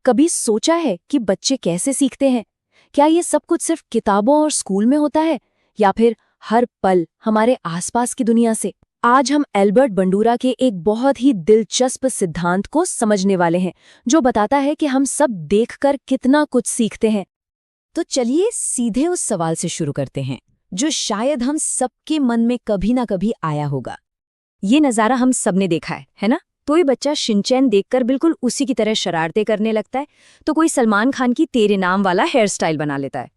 कभी सोचा है कि बच्चे कैसे सीखते हैं? क्या ये सब कुछ सिर्फ किताबों और स्कूल में होता है, या फिर हर पल हमारे आसपास की दुनिया से? आज हम एल्बर्ट बंडूरा के एक बहुत ही दिलचस्प सिद्धांत को समझने वाले हैं, जो बताता है कि हम सब देखकर कितना कुछ सीखते हैं। तो चलिए सीधे उस सवाल से शुरू करते हैं, जो शायद हम सबके मन में कभी ना कभी आया होगा। ये नज़ारा हम सबने देखा है ना? कोई बच्चा शिनचैन देखकर बिल्कुल उसी की तरह शरारतें करने लगता है, तो कोई सलमान खान की तेरे नाम वाला हेयर स्टाइल बना लेता है।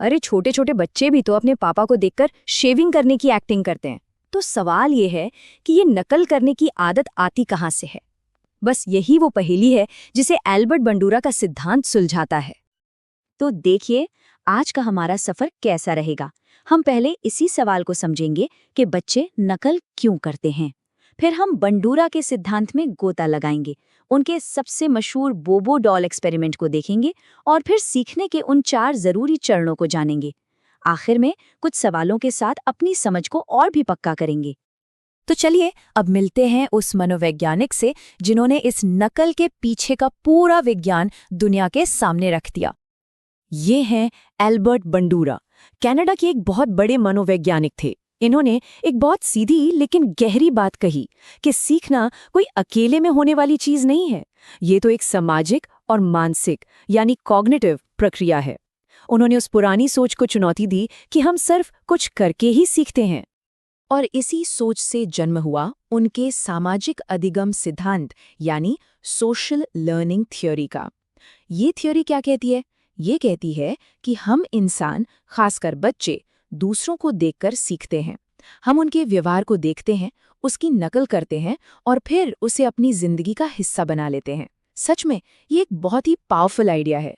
अरे छोटे छोटे बच्चे भी तो अपने पापा को देखकर शेविंग करने की एक्टिंग करते हैं। तो सवाल ये है कि ये नकल करने की आदत आती कहाँ से है? बस यही वो पहेली है जिसे एल्बर्ट बंडूरा का सिद्धांत सुलझाता है। तो देखिए, आज का हमारा सफर कैसा रहेगा। हम पहले इसी सवाल को समझेंगे कि बच्चे नकल क्यों करते हैं। फिर हम बंडूरा के सिद्धांत में गोता लगाएंगे, उनके सबसे मशहूर बोबो डॉल एक्सपेरिमेंट को देखेंगे और फिर सीखने के उन 4 जरूरी चरणों को जानेंगे। आखिर में कुछ सवालों के साथ अपनी समझ को और भी पक्का करेंगे। तो चलिए अब मिलते हैं उस मनोवैज्ञानिक से जिन्होंने इस नकल के पीछे का पूरा विज्ञान दुनिया के सामने रख दिया। ये हैं एल्बर्ट बंडूरा। कनाडा के एक बहुत बड़े मनोवैज्ञानिक थे। इन्होंने एक बहुत सीधी लेकिन गहरी बात कही कि सीखना कोई अकेले में होने वाली चीज नहीं है। ये तो एक सामाजिक और मानसिक यानी कॉग्निटिव प्रक्रिया है। उन्होंने उस पुरानी सोच को चुनौती दी कि हम सिर्फ कुछ करके ही सीखते हैं। और इसी सोच से जन्म हुआ उनके सामाजिक अधिगम सिद्धांत यानी सोशल लर्निंग थ्योरी का। ये थ्योरी क्या कहती है? ये कहती है कि हम इंसान, खासकर बच्चे, दूसरों को देखकर सीखते हैं। हम उनके व्यवहार को देखते हैं, उसकी नकल करते हैं और फिर उसे अपनी जिंदगी का हिस्सा बना लेते हैं। सच में ये एक बहुत ही पावरफुल आइडिया है।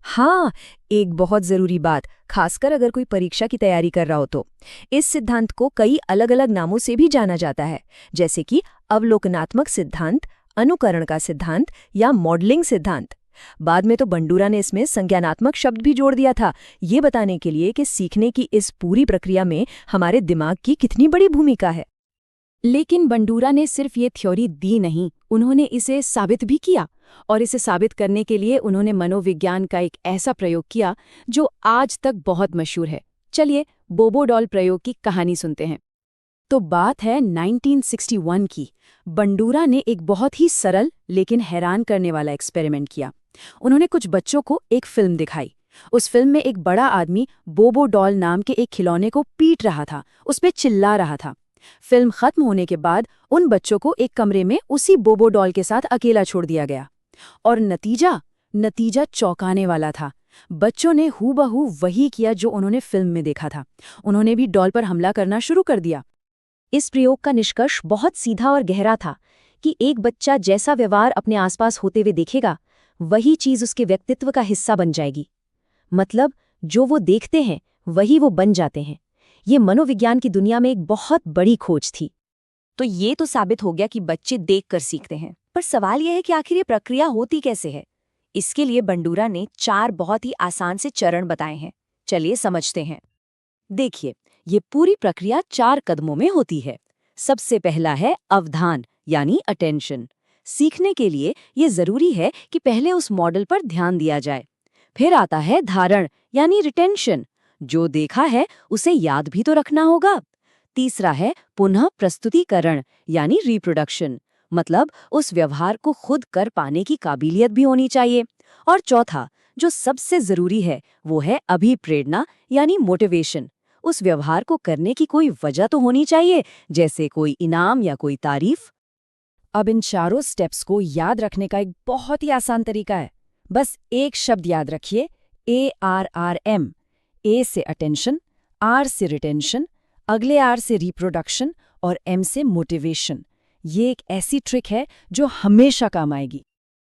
हाँ, एक बहुत जरूरी बात, खासकर अगर कोई परीक्षा की तैयारी कर रहा हो तो। इस सिद्धांत को कई अलग अलग नामों से भी जाना जाता है, जैसे कि अवलोकनात्मक सिद्धांत, अनुकरण का सिद्धांत या मॉडलिंग सिद्धांत। बाद में तो बंडूरा ने इसमें संज्ञानात्मक शब्द भी जोड़ दिया था, ये बताने के लिए कि सीखने की इस पूरी प्रक्रिया में हमारे दिमाग की कितनी बड़ी भूमिका है। लेकिन बंडूरा ने सिर्फ ये थ्योरी दी नहीं, उन्होंने इसे साबित भी किया। और इसे साबित करने के लिए उन्होंने मनोविज्ञान का एक ऐसा प्रयोग किया जो आज तक बहुत मशहूर है। चलिए बोबो डॉल प्रयोग की कहानी सुनते हैं। तो बात है 1961 की। बंडूरा ने एक बहुत ही सरल लेकिन हैरान करने वाला एक्सपेरिमेंट किया। उन्होंने कुछ बच्चों को एक फिल्म दिखाई। उस फिल्म में एक बड़ा आदमी बोबो डॉल नाम के एक खिलौने को पीट रहा था, उस पे चिल्ला रहा था। फिल्म खत्म होने के बाद उन बच्चों को एक कमरे में उसी बोबो डॉल के साथ अकेला छोड़ दिया गया। और नतीजा चौंकाने वाला था। बच्चों ने हूबहू वही किया जो उन्होंने फिल्म में देखा था। उन्होंने भी डॉल पर हमला करना शुरू कर दिया। इस प्रयोग का निष्कर्ष बहुत सीधा और गहरा था कि एक बच्चा जैसा व्यवहार अपने आसपास होते हुए देखेगा, वही चीज उसके व्यक्तित्व का हिस्सा बन जाएगी। मतलब जो वो देखते हैं वही वो बन जाते हैं। ये मनोविज्ञान की दुनिया में एक बहुत बड़ी खोज थी। तो ये तो साबित हो गया कि बच्चे देखकर सीखते हैं, पर सवाल यह है कि आखिर ये प्रक्रिया होती कैसे है। इसके लिए बंडूरा ने 4 बहुत ही आसान से चरण बताए हैं। चलिए समझते हैं। देखिए, ये पूरी प्रक्रिया 4 कदमों में होती है। सबसे पहला है अवधान यानी अटेंशन। सीखने के लिए ये जरूरी है कि पहले उस मॉडल पर ध्यान दिया जाए। फिर आता है धारण यानी रिटेंशन। जो देखा है उसे याद भी तो रखना होगा। तीसरा है पुनः प्रस्तुतिकरण यानी रिप्रोडक्शन, मतलब उस व्यवहार को खुद कर पाने की काबिलियत भी होनी चाहिए। और चौथा, जो सबसे जरूरी है, वो है अभिप्रेरणा यानी मोटिवेशन। उस व्यवहार को करने की कोई वजह तो होनी चाहिए, जैसे कोई इनाम या कोई तारीफ। अब इन चारों स्टेप्स को याद रखने का एक बहुत ही आसान तरीका है। बस एक शब्द याद रखिए, ARRM। ए से अटेंशन, आर से रिटेंशन, अगले आर से रिप्रोडक्शन और एम से मोटिवेशन। ये एक ऐसी ट्रिक है जो हमेशा काम आएगी।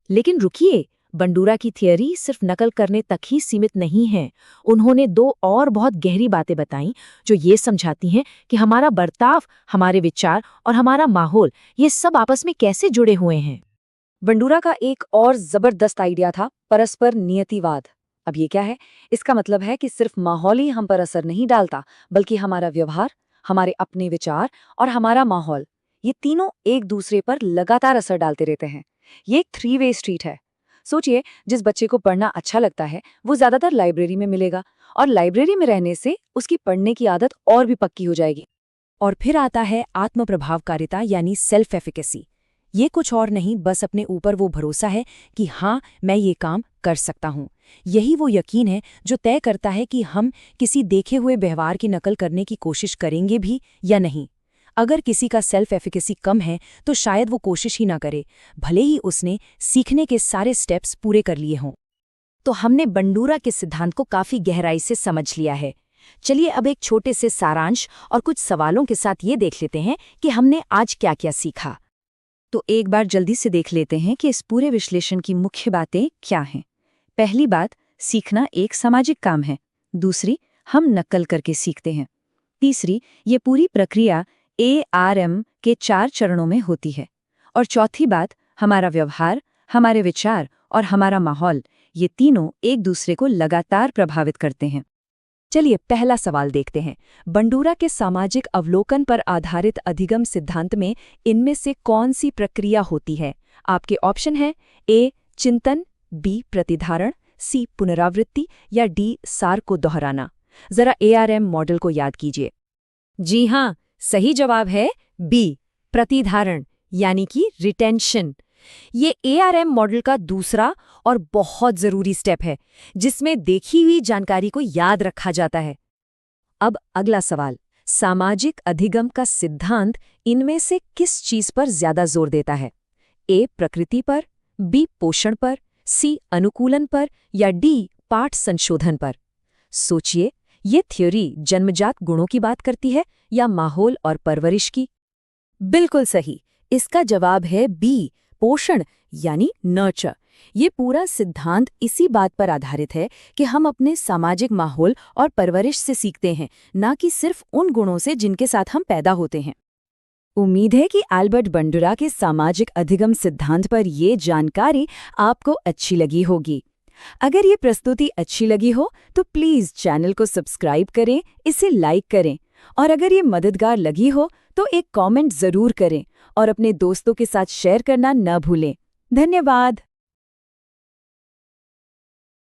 लेकिन रुकिए, बंडूरा की थियरी सिर्फ नकल करने तक ही सीमित नहीं है। उन्होंने 2 और बहुत गहरी बातें बताई जो ये समझाती हैं कि हमारा बर्ताव, हमारे विचार और हमारा माहौल, ये सब आपस में कैसे जुड़े हुए हैं। बंडूरा का एक और जबरदस्त आइडिया था परस्पर नियतिवाद। अब ये क्या है? इसका मतलब है कि सिर्फ माहौल ही हम पर असर नहीं डालता, बल्कि हमारा व्यवहार, हमारे अपने विचार और हमारा माहौल, ये तीनों एक दूसरे पर लगातार असर डालते रहते हैं। ये एक 3 वे स्ट्रीट है। सोचिए, जिस बच्चे को पढ़ना अच्छा लगता है वो ज्यादातर लाइब्रेरी में मिलेगा, और लाइब्रेरी में रहने से उसकी पढ़ने की आदत और भी पक्की हो जाएगी। और फिर आता है आत्म प्रभावकारिता यानी सेल्फ एफिकेसी। ये कुछ और नहीं, बस अपने ऊपर वो भरोसा है कि हाँ, मैं ये काम कर सकता हूँ। यही वो यकीन है जो तय करता है कि हम किसी देखे हुए व्यवहार की नकल करने की कोशिश करेंगे भी या नहीं। अगर किसी का सेल्फ एफिकेसी कम है तो शायद वो कोशिश ही ना करे, भले ही उसने सीखने के सारे स्टेप्स पूरे कर लिए हों। तो हमने बंडूरा के सिद्धांत को काफी गहराई से समझ लिया है। चलिए अब एक छोटे से सारांश और कुछ सवालों के साथ ये देख लेते हैं कि हमने आज क्या क्या सीखा। तो एक बार जल्दी से देख लेते हैं कि इस पूरे विश्लेषण की मुख्य बातें क्या हैं। पहली बात, सीखना एक सामाजिक काम है। दूसरी, हम नकल करके सीखते हैं। तीसरी, ये पूरी प्रक्रिया ARM के 4 चरणों में होती है। और चौथी बात, हमारा व्यवहार, हमारे विचार और हमारा माहौल, ये तीनों एक दूसरे को लगातार प्रभावित करते हैं। चलिए पहला सवाल देखते हैं। बंडूरा के सामाजिक अवलोकन पर आधारित अधिगम सिद्धांत में इनमें से कौन सी प्रक्रिया होती है? आपके ऑप्शन हैं ए चिंतन, बी प्रतिधारण, सी पुनरावृत्ति या डी सार को दोहराना। जरा ARM मॉडल को याद कीजिए। जी हाँ, सही जवाब है बी प्रतिधारण यानी कि रिटेंशन। ये ARM मॉडल का दूसरा और बहुत जरूरी स्टेप है जिसमें देखी हुई जानकारी को याद रखा जाता है। अब अगला सवाल, सामाजिक अधिगम का सिद्धांत इनमें से किस चीज पर ज्यादा जोर देता है? ए प्रकृति पर, बी पोषण पर, सी अनुकूलन पर या डी पाठ संशोधन पर? सोचिए, ये थ्योरी जन्मजात गुणों की बात करती है या माहौल और परवरिश की? बिल्कुल सही, इसका जवाब है बी पोषण यानी नर्चर। ये पूरा सिद्धांत इसी बात पर आधारित है कि हम अपने सामाजिक माहौल और परवरिश से सीखते हैं, ना कि सिर्फ उन गुणों से जिनके साथ हम पैदा होते हैं। उम्मीद है कि एल्बर्ट बंडूरा के सामाजिक अधिगम सिद्धांत पर ये जानकारी आपको अच्छी लगी होगी। अगर ये प्रस्तुति अच्छी लगी हो तो प्लीज़ चैनल को सब्सक्राइब करें, इसे लाइक करें, और अगर ये मददगार लगी हो तो एक कमेंट ज़रूर करें और अपने दोस्तों के साथ शेयर करना न भूलें। धन्यवाद।